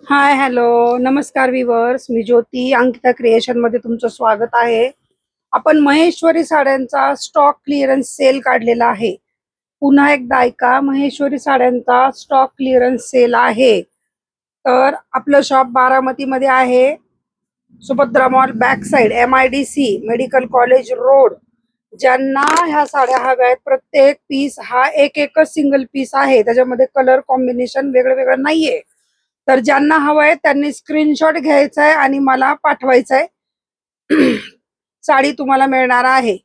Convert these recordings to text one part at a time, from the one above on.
Hi hello नमस्कार viewers, मी ज्योती Ankita creation मध्ये तुमचं स्वागत आहे. आपण महेश्वरी साड्यांचा स्टॉक क्लिअरन्स सेल काढलेला आहे. पुन्हा एकदा ऐका, महेश्वरी साड्यांचा स्टॉक क्लिअरन्स सेल आहे. तर आपलं शॉप बारामती मध्ये आहे, Subhadra mall back side, MIDC medical college road. ज्यांना ह्या साड्या हव्या आहेत, प्रत्येक पीस हा एकच सिंगल पीस आहे, त्याच्यामध्ये कलर कॉम्बिनेशन वेगळं वेगळं नाहीये. तर ज्यांना हवंय त्यांनी स्क्रीनशॉट घ्यायचा आहे आणि मला पाठवायचा आहे. साडी तुम्हाला मिळणार आहे.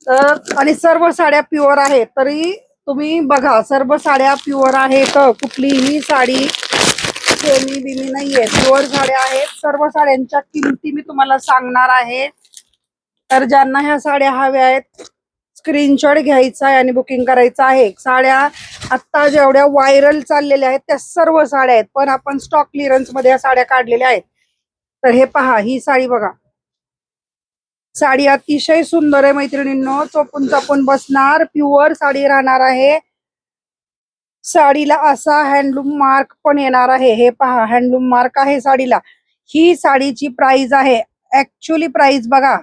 तर आणि सर्व साड्या प्युअर आहेत, तरी तुम्ही बघा सर्व साड्या प्युअर आहेत, कुठलीही साडी सेमी बिमी नाहीये, प्युअर साड्या आहेत. सर्व साड्यांच्या किमती मी तुम्हाला सांगणार आहे. तर ज्यांना ह्या साड्या हव्या आहेत स्क्रीनशॉट घ्यायचा आहे आणि बुकिंग करायचं आहे. साड्या आता जेवढ्या व्हायरल चाललेल्या आहेत त्या सर्व साड्या आहेत, पण आपण स्टॉक क्लिअरन्स मध्ये या साड्या काढलेल्या आहेत. तर हे पहा, ही साडी बघा. साडी अतिशय सुंदर आहे मैत्रिणींनो, चोपून चापून बसणार, प्युअर साडी राहणार आहे. साडीला असा हँडलूम मार्क पण येणार आहे. हे पहा, हँडलूम मार्क आहे साडीला. ही साडीची प्राइस आहे, ऍक्च्युअली प्राइस बघा,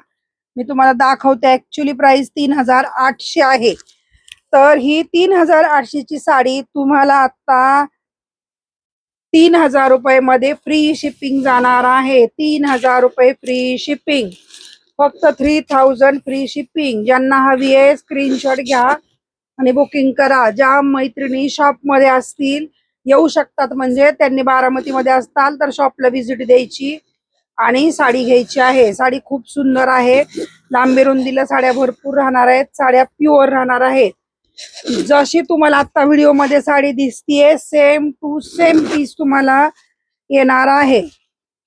मी तुम्हाला दाखवते. ऍक्च्युअली प्राइस 3800 आहे. तर ही 3800 ची साडी तुम्हाला आता 3000 रुपये मध्ये फ्री शिपिंग जाणार आहे. 3000 रुपये फ्री शिपिंग, फक्त 3000 फ्री शिपिंग. ज्यांना हवी आहे स्क्रीनशॉट घ्या आणि बुकिंग करा. ज्या मैत्रिणी शॉप मध्ये असतील येऊ शकतात, म्हणजे त्यांनी बारामती मध्ये असताल तर शॉपला व्हिजिट द्यायची आणि साडी घ्यायची आहे. साडी खूप सुंदर आहे, लांबी रुंदीला साड्या भरपूर राहणार आहेत, साड्या प्युअर राहणार आहेत. जशी तुम्हाला आता व्हिडिओ मध्ये साडी दिसतीये सेम टू सेम पीस तुम्हाला येणार आहे.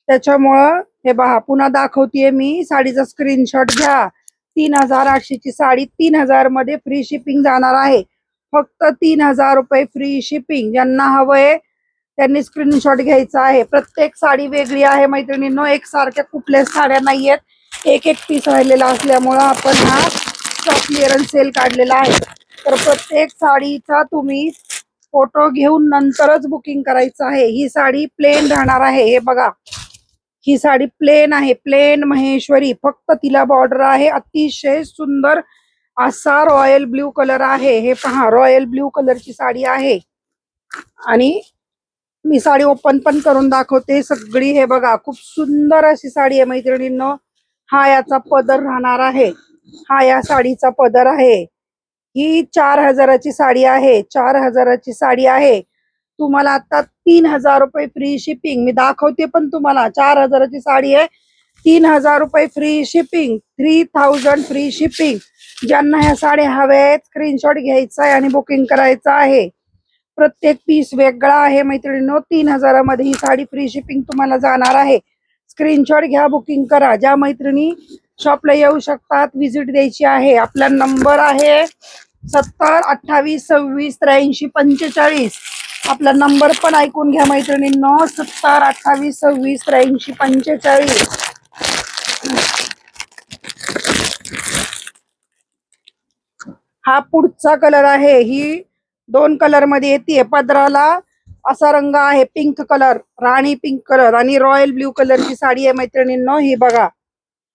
त्याच्यामुळं हे पहा, पुन्हा दाखवतेय मी. साडीचा स्क्रीनशॉट घ्या. 3800 ची साडी 3000 मध्ये फ्री शिपिंग जाणार आहे. फक्त 3000 रुपये फ्री शिपिंग. ज्यांना हवंय त्यांनी स्क्रीनशॉट घ्यायचा आहे. प्रत्येक साडी वेगळी आहे मैत्रिणींनो, एकसारख्या कुठल्याच साड्या नाहीयेत. एक पीस राहिलेला असल्यामुळं आपण हा स्टॉक क्लिअरन्स सेल काढलेला आहे. तर प्रत्येक साडीचा तुम्ही फोटो घेऊन नंतरच बुकिंग करायचं आहे. ही साडी प्लेन राहणार आहे. हे बघा, ही साडी प्लेन आहे, प्लेन महेश्वरी. फक्त तिला बॉर्डर आहे, अतिशय सुंदर असा रॉयल ब्ल्यू कलर आहे. हे पहा, रॉयल ब्ल्यू कलरची साडी आहे. आणि मी साडी ओपन पण करून दाखवते सगळी. हे बघा, खूप सुंदर अशी साडी आहे मैत्रिणींनो. हा याचा पदर राहणार आहे, हा या साडीचा पदर आहे. ही 4000 ची साडी आहे, 4000 ची साडी आहे. तुम्हाला आता 3000 रुपये फ्री शिपिंग. मी दाखवते पण तुम्हाला, 4000 ची साडी आहे, 3000 रुपये फ्री शिपिंग, 3000 फ्री शिपिंग. ज्यांना ह्या साड्या हव्या आहेत स्क्रीनशॉट घ्यायचा आहे आणि बुकिंग करायचं आहे. प्रत्येक पीस वेगळा आहे मैत्रिणींनो. 3000 मध्ये ही साडी फ्री शिपिंग तुम्हाला जाणार आहे. स्क्रीनशॉट घ्या, बुकिंग करा. ज्या मैत्रिणी शॉपला येऊ शकतात, व्हिजिट द्यायची आहे. आपला नंबर आहे 70 28 26 83 45. आपला नंबर पण ऐकून घ्या मैत्रिणींनो, 70 28 26 83 45. हा पुढचा कलर आहे. ही 2 कलर मध्ये येते. पदराला असा रंग आहे, पिंक कलर, राणी पिंक कलर आणि रॉयल ब्ल्यू कलरची साडी आहे मैत्रिणींनो. ही बघा,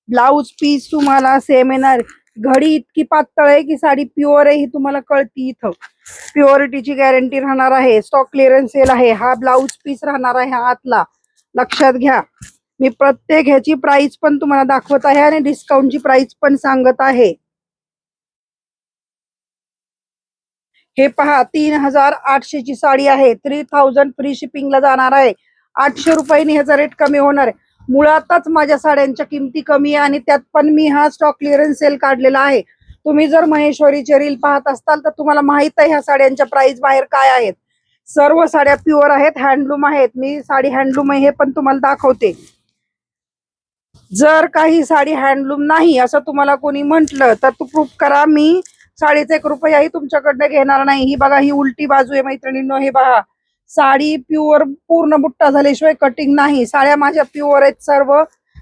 ब्लाउज पीस तुम्हाला सेम येणार. घडी इतकी पातळ आहे की साडी प्युअर आहे ही तुम्हाला कळती. इथं प्युअरिटीची गॅरंटी राहणार आहे. स्टॉक क्लिअरन्स सेल आहे. हा ब्लाउज पीस राहणार आहे आतला, लक्षात घ्या. मी प्रत्येक ह्याची प्राइस पण तुम्हाला दाखवत आहे आणि डिस्काउंटची प्राइस पण सांगत आहे. हे पहा, 3800 ची साडी आहे, 3000 फ्री शिपिंगला जाणार आहे. 800 रुपयांनी ह्याचा रेट कमी होणार आहे. मुळातच माझ्या साड्यांच्या किमती कमी आहे आणि त्यात पण मी हा स्टॉक क्लिअरन्स सेल काढलेला आहे. तुम्ही जर महेश्वरीचे रील पाहत असताल तर तुम्हाला माहित आहे ह्या साड्यांच्या प्राइस बाहेर काय आहेत. सर्व साड्या प्युअर आहेत, हँडलूम आहेत. मी साडी हँडलूम आहे हे पण तुम्हाला दाखवते. जर काही साडी हँडलूम नाही असं तुम्हाला कोणी म्हंटल तर तू प्रूफ करा. मी साडीचा 1 रुपयाही तुमच्याकडनं घेणार नाही. ही बघा, ही उलटी बाजू आहे मैत्रिणींनो. हे बघा, साडी प्युअर, पूर्ण बुट्टा झाल्याशिवाय कटिंग नाही. साड्या माझ्या प्युअर आहेत.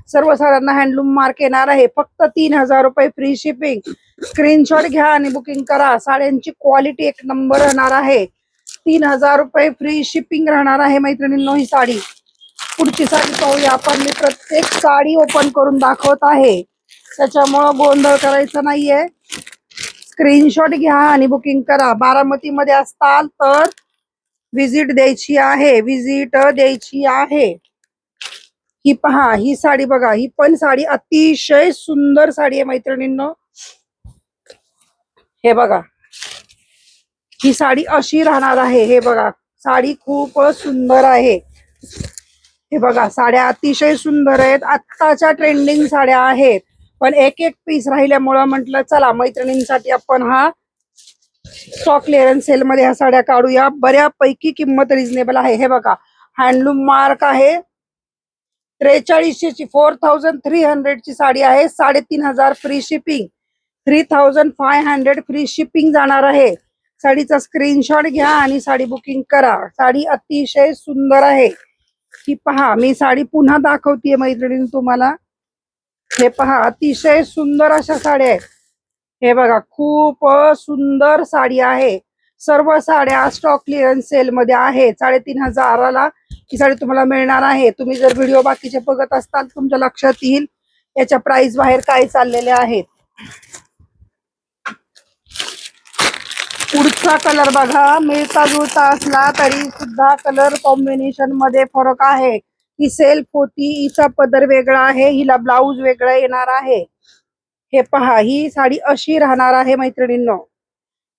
सर्व साड्यांना हँडलूम मार्क येणार आहे. फक्त 3000 रुपये फ्री शिपिंग. स्क्रीनशॉट घ्या आणि बुकिंग करा. साड्यांची क्वालिटी 1 नंबर राहणार आहे. ₹3000 फ्री शिपिंग राहणार आहे मैत्रिणींनो ही साडी. पुढची साडी पाहूया आपण. मी प्रत्येक साडी ओपन करून दाखवत आहे, त्याच्यामुळं गोंधळ करायचा नाहीये. स्क्रीनशॉट घ्या आणि बुकिंग करा. बारामती मध्ये असताल तर विजिट द्यायची आहे, विजिट द्यायची आहे. ही पहा, ही साडी बघा, ही पण साडी अतिशय सुंदर साडी आहे मैत्रिणींनो. हे बघा, ही साडी अशी राहणार आहे. हे बघा, साडी खूप सुंदर आहे. हे बघा, साड्या अतिशय सुंदर आहेत. आत्ताच्या ट्रेंडिंग साड्या आहेत, पण एक एक पीस राहिल्यामुळं म्हटलं चला मैत्रिणींसाठी आपण हा स्टॉक क्लिअरन्स सेल मध्ये ह्या साड्या काढूया. बऱ्यापैकी किंमत रिझनेबल आहे. हे बघा, हँडलूम मार्क आहे. 4300 ची 4300 ची साडी आहे. 3500 फ्री शिपिंग, 3500 फ्री शिपिंग जाणार आहे. साडीचा स्क्रीनशॉट घ्या आणि साडी बुकिंग करा. साडी अतिशय सुंदर आहे. ही पहा, मी साडी पुन्हा दाखवतीये मैत्रिणी तुम्हाला. हे पहा, अतिशय सुंदर अशा साड्या आहेत. हे बघा, खूप सुंदर साडी आहे. सर्व साड्या स्टॉक क्लिअरन्स सेल मध्ये आहे. 3500 ही साडी तुम्हाला मिळणार आहे. तुम्ही जर व्हिडिओ बाकीचे बघत असताल तुमच्या लक्षात येईल याच्या प्राइस बाहेर काय चाललेले आहेत. पुढचा कलर बघा, मिळता जुळता असला तरी सुद्धा कलर कॉम्बिनेशन मध्ये फरक आहे. ही सेल्फ होती, हिचा पदर वेगळा आहे, हिला ब्लाऊज वेगळा येणार आहे. हे पहा, ही साडी अशी राहणार आहे मैत्रिणींनो.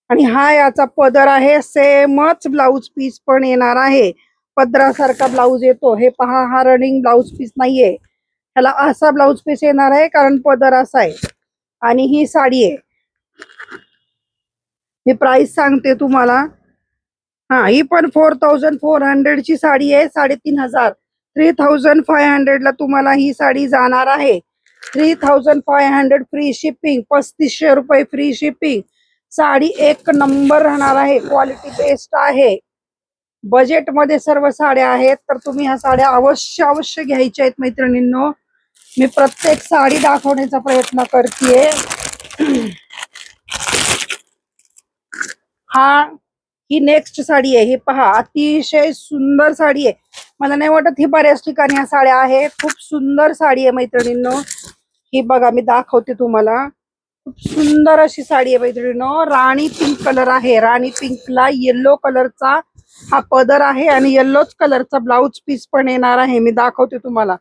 आणि हा याचा पदर आहे. सेमच ब्लाऊज पीस पण येणार आहे. पदरासारखा ब्लाऊज येतो. हे पहा, हा रनिंग ब्लाऊज पीस नाहीये, ह्याला असा ब्लाऊज पीस येणार आहे कारण पदर असा आहे. आणि ही साडी आहे. मी प्राइस सांगते तुम्हाला. हा, ही पण 4400 ची साडी आहे. 3500, 3500 ला तुम्हाला ही साडी जाणार आहे. 3500 free shipping, ₹3500 free shipping. Sari एक नंबर राहणार आहे. क्वालिटी बेस्ट आहे. बजेट मध्ये सर्व साड्या आहेत, तर तुम्ही ह्या साड्या अवश्य घ्यायच्या आहेत मैत्रिणींनो. मी प्रत्येक साडी दाखवण्याचा प्रयत्न करतेय. ही नेक्स्ट साडी आहे. ही पहा, अतिशय सुंदर साडी आहे. मला नाही वाटत ही बऱ्याच ठिकाणी ह्या साड्या आहेत. खूप सुंदर साडी आहे मैत्रिणींनो. ही बघा, मी दाखवते तुम्हाला. खूप सुंदर अशी साडी आहे मैत्रिणींनो. राणी पिंक कलर आहे. राणी पिंकला येलो कलरचा हा पदर आहे आणि येल्लोच कलरचा ब्लाऊज पीस पण येणार आहे. मी दाखवते तुम्हाला.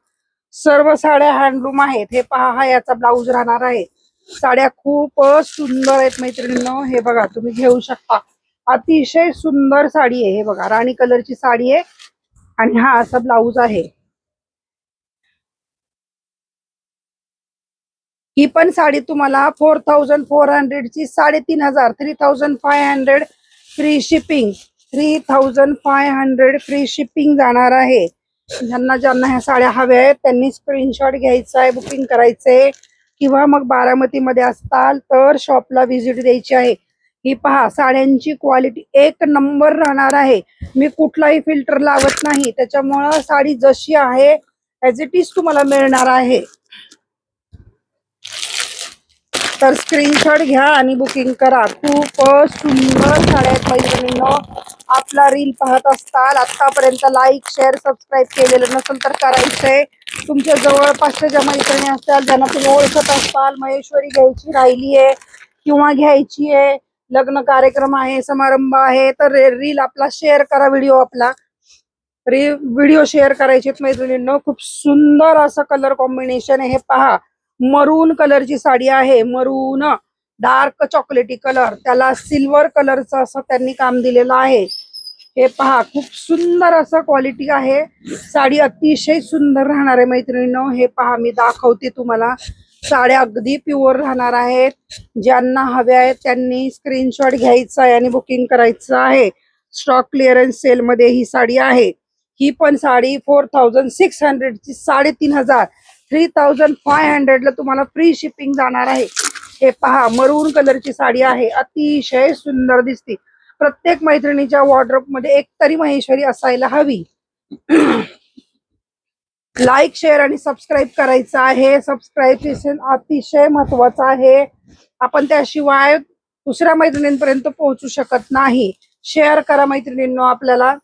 सर्व साड्या हँडलूम आहेत. हे पहा, हा याचा ब्लाऊज राहणार आहे. साड्या खूप सुंदर आहेत मैत्रिणींनो. हे बघा, तुम्ही घेऊ शकता. अतिशय सुंदर साडी आहे. हे बघा, राणी कलरची साडी आहे आणि हा असा ब्लाऊज आहे. ही पण साडी तुम्हाला 4400 ची 3500, 3500 फ्री शिपिंग, 3500 फ्री शिपिंग जाणार आहे. ज्यांना ज्यांना ह्या साड्या हव्या आहेत त्यांनी स्क्रीनशॉट घ्यायचा आहे, बुकिंग करायचंय. किंवा मग बारामती मध्ये असताल तर शॉपला व्हिजिट द्यायची आहे. ही पहा, साड्यांची क्वालिटी एक नंबर राहणार आहे. मी कुठलाही फिल्टर लावत नाही, त्याच्यामुळं साडी जशी आहे ऍज इट इज तुम्हाला मिळणार आहे. तर स्क्रीनशॉट घ्या आणि बुकिंग करा. खूप सुंदर साड्या आहेत मैत्रिणींनो. आपला रील पाहत असताल, आतापर्यंत लाईक शेअर सबस्क्राईब केलेलं नसेल तर करायचंय. तुमच्या जवळपासच्या ज्या मैत्रिणी असतात ज्यांना तुम्ही ओळखत असताल, महेश्वरी घ्यायची राहिली आहे किंवा घ्यायची आहे, लग्न कार्यक्रम आहे, समारंभ आहे, तर रील आपला शेअर करा. व्हिडिओ शेअर करायचे मैत्रिणींनो. खूप सुंदर असं कलर कॉम्बिनेशन आहे. हे पहा, मरून कलरची साडी आहे. मरून डार्क चॉकलेटी कलर, त्याला सिल्वर कलरचं असं त्यांनी काम दिलेलं आहे. हे पहा, खूप सुंदर असं क्वालिटी आहे. साडी अतिशय सुंदर राहणार आहे मैत्रिणींनो. हे पहा, मी दाखवते तुम्हाला. साड्या अगदी प्युअर राहणार आहेत. ज्यांना हव्या आहेत त्यांनी स्क्रीनशॉट घ्यायचा आहे आणि बुकिंग करायचं आहे. स्टॉक क्लिअरन्स सेल मध्ये ही साडी आहे. ही पण साडी 4600 ची 3500, 3500 ला तुम्हाला फ्री शिपिंग जाणार आहे. हे पहा, मरून कलरची साडी आहे. अतिशय सुंदर दिसते. प्रत्येक मैत्रिणीच्या वॉर्डरोब मध्ये एक तरी महेश्वरी असायला हवी. लाईक शेअर आणि सबस्क्राईब करायचं आहे. सबस्क्राईब अतिशय महत्वाचं आहे. आपण त्याशिवाय दुसऱ्या मैत्रिणींपर्यंत पोहोचू शकत नाही. शेअर करा मैत्रिणींनो. आपल्याला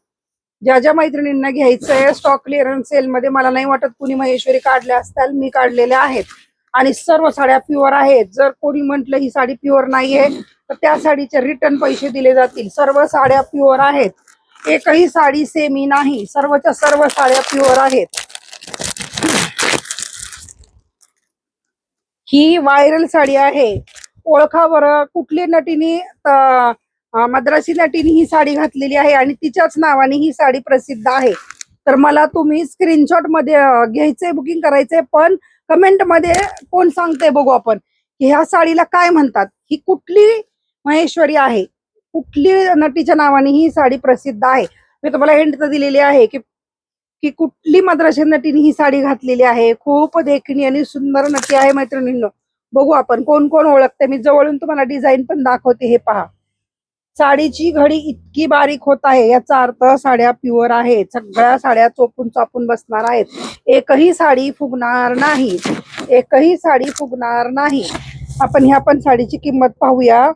ज्या ज्या मैत्रिणींना घ्यायचंय स्टॉक क्लिअरन्स सेल मध्ये, मला नाही वाटत कुणी महेश्वरी काढल्या असतील, मी काढलेल्या आहेत आणि सर्व साड्या प्युअर आहेत. जर कोणी म्हटलं ही साडी प्युअर नाहीये तर त्या साडीचे रिटर्न पैसे दिले जातील. सर्व साड्या प्युअर आहेत, एकही साडी सेमी नाही, सर्वच्या सर्व साड्या प्युअर आहेत. ही व्हायरल साडी आहे, ओळखा बरं. कुठली नटीने मद्रासी नटीने ही साडी घातलेली आहे आणि तिच्याच नावाने ही साडी प्रसिद्ध आहे. तर मला तुम्ही स्क्रीनशॉट मध्ये घ्यायचंय, बुकिंग करायचंय, पण कमेंट मध्ये कोण सांगते बघू आपण की ह्या साडीला काय म्हणतात, ही कुठली महेश्वरी आहे, कुठली नटीच्या नावाने ही साडी प्रसिद्ध आहे. मी तुम्हाला हिंट तर दिलेली आहे की की कुठली मद्रासी नटीने ही साडी घातलेली आहे. खूप देखणी आणि सुंदर नटी आहे मैत्रिणींनो. बघू आपण कोण कोण ओळखते. मी जवळून तुम्हाला डिझाईन पण दाखवते. हे पहा, साडीची घडी इतकी बारीक होत आहे, याचा अर्थ साड्या प्युअर आहेत. सगळ्या साड्या चोपून चापून बसणार आहेत, एकही साडी फुगणार नाही, एकही साडी फुगणार नाही. आपण ह्या पण साडीची किंमत पाहूया.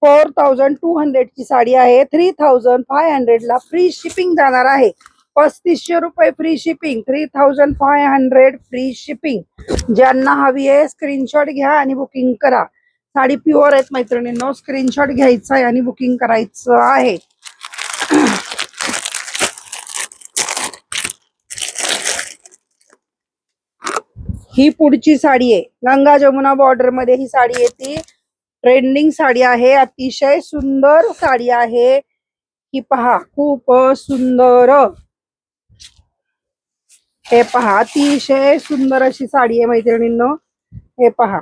4200 ची साडी आहे. 3500 ला फ्री शिपिंग जाणार आहे. 3500 रुपये फ्री शिपिंग, 3500 फ्री शिपिंग. ज्यांना हवी आहे स्क्रीनशॉट घ्या आणि बुकिंग करा. साडी प्युअर आहेत मैत्रिणींनो, स्क्रीनशॉट घ्यायचा आहे आणि बुकिंग करायचं आहे. ही पुढची साडी आहे, गंगा जमुना बॉर्डर मध्ये ही साडी येते. ट्रेंडिंग साडी आहे, अतिशय सुंदर साडी आहे. ही पहा, खूप सुंदर. हे पहा, अतिशय सुंदर अशी साडी आहे मैत्रिणींनो. हे पहा,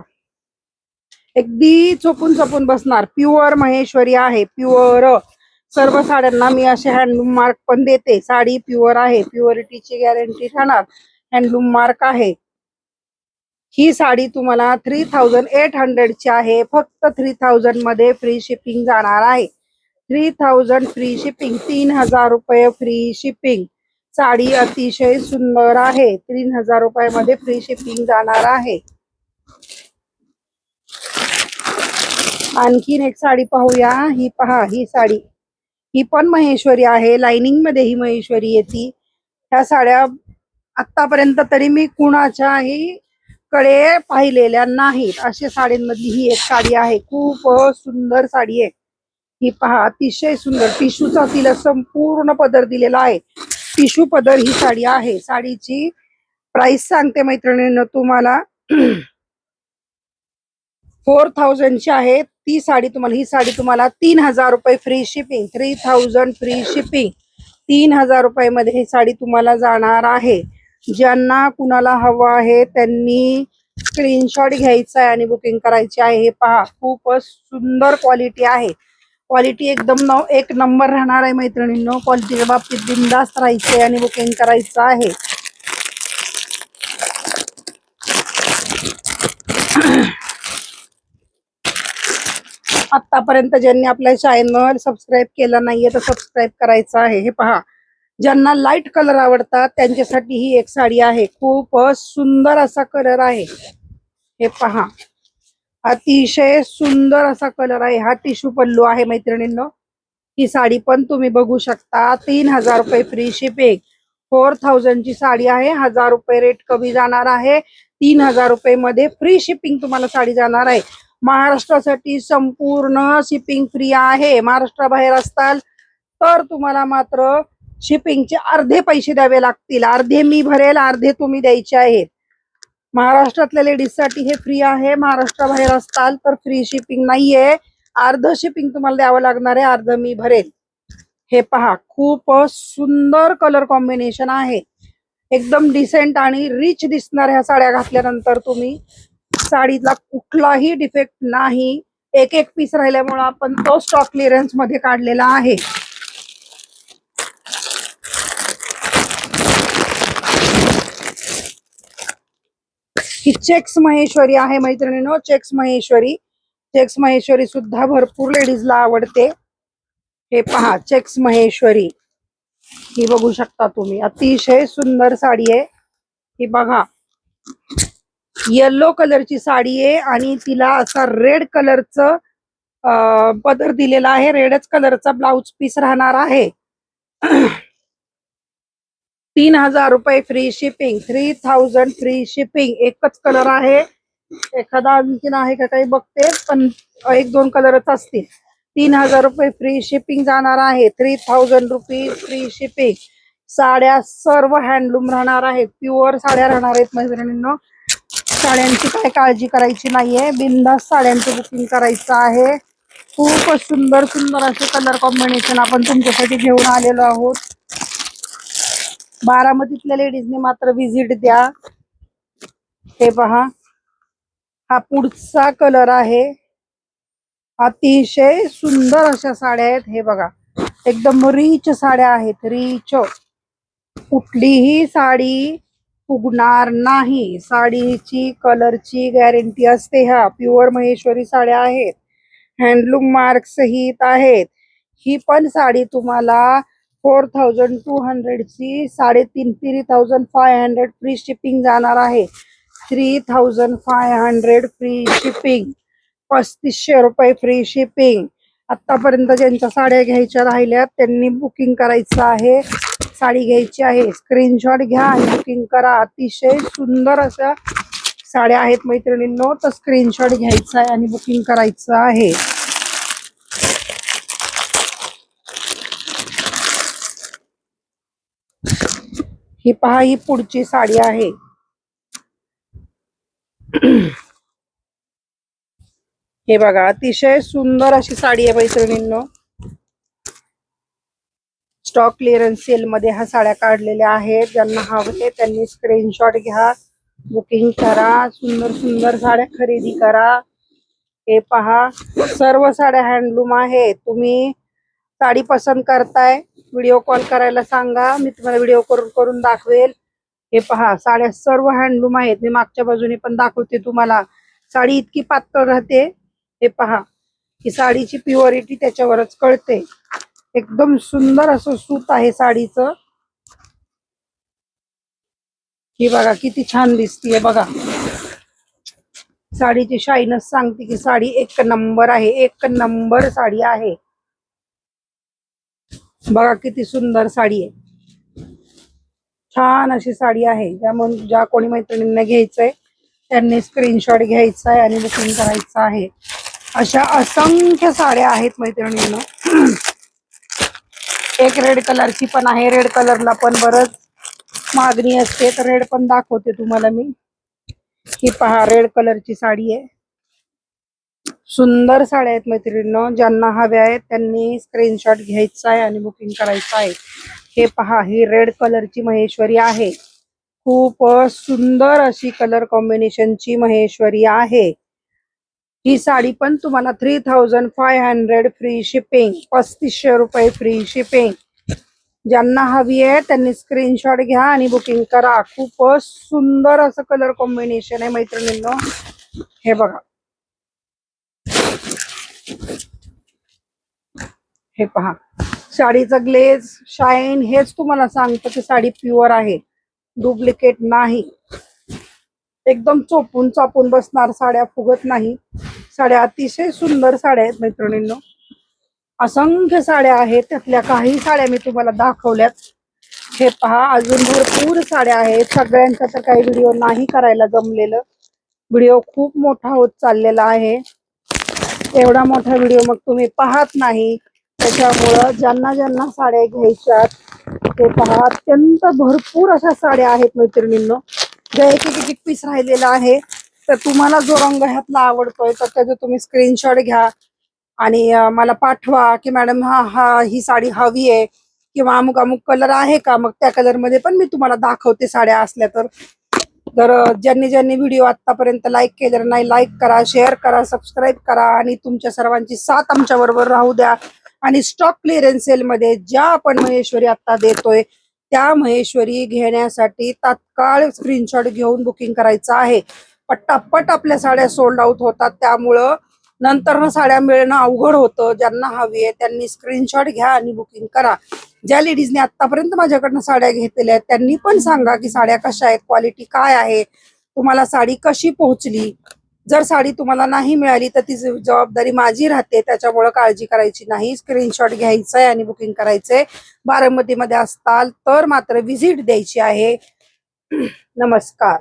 अगदी चोपून चोपून बसणार, प्युअर महेश्वरी आहे, प्युअर. सर्व साड्यांना मी असे हँडलूम मार्क पण देते. साडी प्युअर आहे, प्युअरिटीची गॅरंटी राहणार, हँडलूम मार्क आहे. ही साडी तुम्हाला 3800 ची आहे. फक्त 3000 मध्ये फ्री शिपिंग जाणार आहे. 3000 फ्री शिपिंग, 3000 रुपये फ्री शिपिंग. साडी अतिशय सुंदर आहे, 3000 रुपयामध्ये फ्री शिपिंग जाणार आहे. आणखीन एक साडी पाहूया. ही पहा, ही साडी, ही पण महेश्वरी आहे, लाइनिंग मध्ये ही महेश्वरी येते. ह्या साड्या आतापर्यंत तरी मी कुणाच्याही कडे पाहिलेल्या नाहीत. अशा साड्यांमधली ही एक साडी आहे, खूप सुंदर साडी आहे. ही पहा, अतिशय सुंदर. टिश्यूचा तिला संपूर्ण पदर दिलेला आहे, टिश्यू पदर ही साडी आहे. साडीची प्राइस सांगते मैत्रिणींनो तुम्हाला, 4000 ची आहे. ती साडी तुम्हाला, ही साडी तुम्हाला 3000 रुपये फ्री शिपिंग, 3000 फ्री शिपिंग, 3000 रुपये मध्ये ही साडी तुम्हाला जाणार आहे. ज्यांना कुणाला हवं आहे त्यांनी स्क्रीनशॉट घ्यायचा आहे आणि बुकिंग करायची आहे. हे पहा, खूपच सुंदर क्वालिटी आहे. क्वालिटी एकदम एक नंबर राहणार आहे मैत्रिणींनो. क्वालिटीच्या बाबतीत बिनधास्त राहायचे आणि बुकिंग करायचं आहे. आतापर्यंत ज्यांनी आपल्या चॅनल सबस्क्राईब केलं नाहीये तर सबस्क्राईब करायचं आहे. हे पहा, ज्यांना लाईट कलर आवडतात त्यांच्यासाठी ही एक साडी आहे. खूप सुंदर असा कलर आहे. हे पहा, अतिशय सुंदर असा कलर आहे. हा टिश्यू पल्लू आहे मैत्रिणींनो. ही साडी पण तुम्ही बघू शकता. 3000 रुपये फ्री शिपिंग, 4000 ची साडी आहे. 1000 रुपये रेट कमी जाणार आहे. 3000 रुपये मध्ये फ्री शिपिंग तुम्हाला साडी जाणार आहे. महाराष्ट्रासाठी संपूर्ण शिपिंग फ्री आहे. महाराष्ट्राबाहेर असताल तर तुम्हाला मात्र शिपिंगचे अर्धे पैसे द्यावे लागतील. अर्धे मी भरेल, अर्धे तुम्ही द्यायचे आहेत. महाराष्ट्रातल्या लेडीज साठी हे फ्री आहे. महाराष्ट्राबाहेर असताल तर फ्री शिपिंग नाहीये, अर्ध शिपिंग तुम्हाला द्यावं लागणार आहे, अर्ध मी भरेल. हे पहा, खूप सुंदर कलर कॉम्बिनेशन आहे. एकदम डिसेंट आणि रिच दिसणार ह्या साड्या घातल्यानंतर. तुम्ही साडीला कुठलाही डिफेक्ट नाही. एक एक पीस राहिल्यामुळे आपण तो स्टॉक क्लिअरन्स मध्ये काढलेला आहे. ही चेक्स महेश्वरी आहे मैत्रिणींनो. चेक्स महेश्वरी, चेक्स महेश्वरी सुद्धा भरपूर लेडीजला आवडते. हे पहा, चेक्स महेश्वरी ही बघू शकता तुम्ही. अतिशय सुंदर साडी आहे. ही बघा, येलो कलरची साडी आहे आणि तिला असा रेड कलरचं पदर दिलेला आहे. रेडच कलरचा ब्लाउज पीस राहणार आहे. 3000 रुपये फ्री शिपिंग, 3000 फ्री शिपिंग. एकच कलर आहे. एखादा आणखीन आहे का काही बघते, पण एक दोन कलरच असतील. 3000 रुपये फ्री शिपिंग जाणार आहे. 3000 रुपीज फ्री शिपिंग. साड्या सर्व हँडलूम राहणार आहेत. प्युअर साड्या राहणार आहेत मैत्रिणींनो. साड्यांची काय काळजी करायची नाहीये. बिनधास्त साड्यांचं बुकिंग करायचं आहे. खूपच सुंदर सुंदर असे कलर कॉम्बिनेशन आपण तुमच्यासाठी घेऊन आलेलो आहोत. बारामतीतल्या लेडीजने मात्र व्हिजिट द्या. हे पहा, हा पुढचा कलर आहे. अतिशय सुंदर अशा साड्या आहेत. हे बघा, एकदम रिच साड्या आहेत. रिच, कुठलीही साडी फुगणार नाही. साडीची कलरची गॅरंटी असते. ह्या प्युअर महेश्वरी साड्या आहेत. हँडलूम मार्क सहित आहेत. ही पण साडी तुम्हाला 4200 ची 3500 फ्री शिपिंग जाणार आहे. 3500 फ्री शिपिंग. 3500 रुपये फ्री शिपिंग. आतापर्यंत ज्यांच्या साड्या घ्यायच्या राहिल्यात त्यांनी बुकिंग करायचं आहे. साडी घ्यायची आहे, स्क्रीनशॉट घ्या आणि बुकिंग करा. अतिशय सुंदर अशा साड्या आहेत मैत्रिणींनो. तर स्क्रीनशॉट घ्यायचा आहे आणि बुकिंग करायचं आहे. ही पहा, ही पुढची साडी आहे. हे बघा, अतिशय सुंदर अशी साडी आहे मैत्रिणींनो. स्टॉक क्लिअरन्स सेल मध्ये ह्या साड्या काढलेल्या आहेत. ज्यांना हवे त्यांनी स्क्रीनशॉट घ्या, बुकिंग करा. सुंदर सुंदर साड्या खरेदी करा. हे पहा, सर्व साड्या हँडलूम आहेत. तुम्ही साडी पसंत करताय, व्हिडिओ कॉल करायला सांगा, मी तुम्हाला व्हिडिओ करून दाखवेल. हे पहा, साड्या सर्व हँडलूम आहेत. मी मागच्या बाजूने पण दाखवते तुम्हाला. साडी इतकी पातळ राहते. हे पहा, ही साडीची प्युअरिटी त्याच्यावरच कळते. एकदम सुंदर असं सूत आहे साडीचं. ही बघा किती छान दिसतीये. बघा, साडीची शाईनच सांगते की साडी एक नंबर आहे. एक नंबर साडी आहे. बघा किती सुंदर साडी आहे. छान अशी साडी आहे. ज्या कोणी मैत्रिणींना घ्यायचंय त्यांनी स्क्रीनशॉट घ्यायचा आहे आणि बुकिंग करायचं आहे. अशा असंख्य साड्या आहेत मैत्रिणींनो. एक रेड कलरची पण आहे. रेड कलरला पण बरंच मागणी असते, तर रेड पण दाखवते तुम्हाला मी. ही पहा, रेड कलरची साडी आहे. सुंदर साड्या आहेत मैत्रिणींनो. ज्यांना हव्या आहेत त्यांनी स्क्रीनशॉट घ्यायचा आहे आणि बुकिंग करायचं आहे. हे पहा, ही रेड कलरची महेश्वरी आहे. खूप सुंदर अशी कलर कॉम्बिनेशनची महेश्वरी आहे. ही साडी पण तुम्हाला 3500 फ्री शिपिंग. 3500 रुपये फ्री शिपिंग. ज्यांना हवी आहे त्यांनी स्क्रीनशॉट घ्या आणि बुकिंग करा. खूपच सुंदर असं कलर कॉम्बिनेशन आहे मैत्रिणींनो. हे बघा, हे पहा, साडीचं ग्लेज, शाईन हेच तुम्हाला सांगतं की साडी प्युअर आहे, डुप्लिकेट नाही. एकदम चोपून चापून बसणार, साड्या फुगत नाही. साड्या अतिशय सुंदर साड्या आहेत मैत्रिणींनो. असंख्य साड्या आहेत. त्यातल्या काही साड्या मी तुम्हाला दाखवल्यात. हे पहा, अजून भरपूर साड्या आहेत. सगळ्यांचा तर काही व्हिडिओ नाही करायला जमलेलं. व्हिडिओ खूप मोठा होत चाललेला आहे. एवढा मोठा व्हिडिओ मग तुम्ही पाहत नाही. त्याच्यामुळं ज्यांना ज्यांना साड्या घ्यायच्यात ते पहा, अत्यंत भरपूर अशा साड्या आहेत मैत्रिणींनो. ज्या एक पीस राहिलेला आहे. तर तुम्हाला जो रंग ह्यातला आवडतोय तर त्याचं तुम्ही स्क्रीनशॉट घ्या आणि मला पाठवा की मॅडम ही साडी हवी आहे किंवा अमुक अमुक कलर आहे का. मग त्या कलर मध्ये पण मी तुम्हाला दाखवते साड्या असल्या तर. ज्यांनी ज्यांनी व्हिडिओ आतापर्यंत लाईक केलेला नाही, लाईक करा, शेअर करा, सबस्क्राईब करा आणि तुमच्या सर्वांची साथ आमच्या बरोबर राहू द्या. आणि स्टॉक क्लिअरन्स सेल मध्ये ज्या आपण महेश्वरी आता देतोय त्या महेश्वरी घेण्यासाठी तात्काळ स्क्रीनशॉट घेऊन बुकिंग करायचं आहे. पटापट आपल्या साड्या सोल्ड आउट होतात. त्यामुळं नंतर साड्या मिळणं अवघड होतं. ज्यांना हवी आहे त्यांनी स्क्रीनशॉट घ्या आणि बुकिंग करा. ज्या लेडीजने आतापर्यंत माझ्याकडनं साड्या घेतलेल्या आहेत त्यांनी पण सांगा की साड्या कशा आहेत, क्वालिटी काय आहे, तुम्हाला साडी कशी पोहोचली. जर साडी तुम्हाला नाही मिळाली तर ती जबाबदारी माझी राहते, त्याच्यामुळे काळजी करायची नाही. स्क्रीनशॉट घ्यायचा आहे आणि बुकिंग करायचंय. बारामतीमध्ये असताल तर मात्र व्हिजिट द्यायची आहे. नमस्कार.